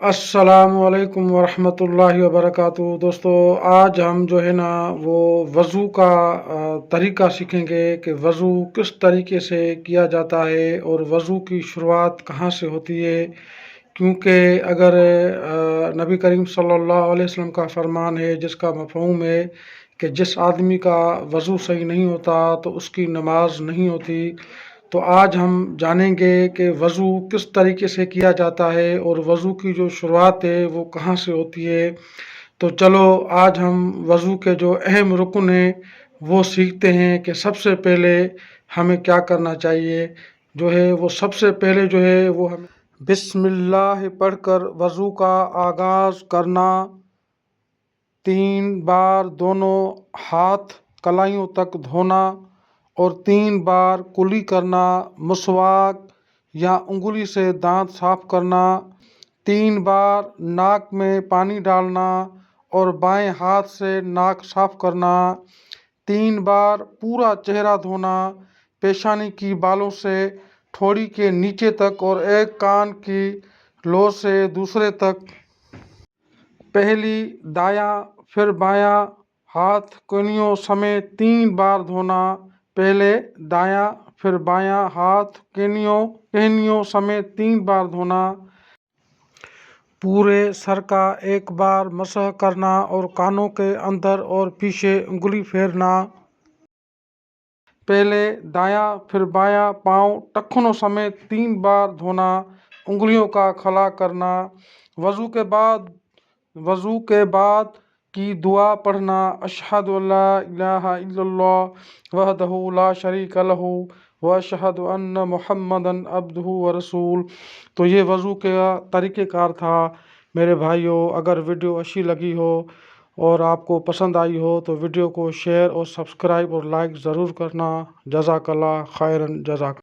السلام علیکم ورحمۃ اللہ وبرکاتہ دوستو، آج ہم جو ہے نا وہ وضو کا طریقہ سیکھیں گے کہ وضو کس طریقے سے کیا جاتا ہے اور وضو کی شروعات کہاں سے ہوتی ہے، کیونکہ اگر نبی کریم صلی اللہ علیہ وسلم کا فرمان ہے جس کا مفہوم ہے کہ جس آدمی کا وضو صحیح نہیں ہوتا تو اس کی نماز نہیں ہوتی، تو آج ہم جانیں گے کہ وضو کس طریقے سے کیا جاتا ہے اور وضو کی جو شروعات ہے وہ کہاں سے ہوتی ہے۔ تو چلو آج ہم وضو کے جو اہم رکن ہیں وہ سیکھتے ہیں کہ سب سے پہلے ہمیں کیا کرنا چاہیے۔ جو ہے وہ سب سے پہلے جو ہے وہ ہمیں بسم اللہ پڑھ کر وضو کا آغاز کرنا، 3 بار دونوں ہاتھ کلائیوں تک دھونا اور 3 بار کلی کرنا، مسواک یا انگلی سے دانت صاف کرنا، 3 بار ناک میں پانی ڈالنا اور بائیں ہاتھ سے ناک صاف کرنا، 3 بار پورا چہرہ دھونا، پیشانی کی بالوں سے ٹھوڑی کے نیچے تک اور ایک کان کی لو سے دوسرے تک، پہلی دایاں پھر بایاں ہاتھ کونیوں سمیت 3 بار دھونا، پہلے دایاں پھر بایاں ہاتھ کہنیوں سمیت 3 بار دھونا، پورے سر کا ایک بار مسح کرنا اور کانوں کے اندر اور پیچھے انگلی پھیرنا، پہلے دایاں پھر بایاں پاؤں ٹخنوں سمیت 3 بار دھونا، انگلیوں کا خلا کرنا، وضو کے بعد کی دعا پڑھنا، اشہد ان لا الہ الا اللہ وحدہ لا شریک لہ واشہد ان محمدً عبدہ ورسولہ۔ تو یہ وضو کا طریقہ کار تھا میرے بھائیوں۔ اگر ویڈیو اچھی لگی ہو اور آپ کو پسند آئی ہو تو ویڈیو کو شیئر اور سبسکرائب اور لائک ضرور کرنا۔ جزاک اللہ خیراً، جزاک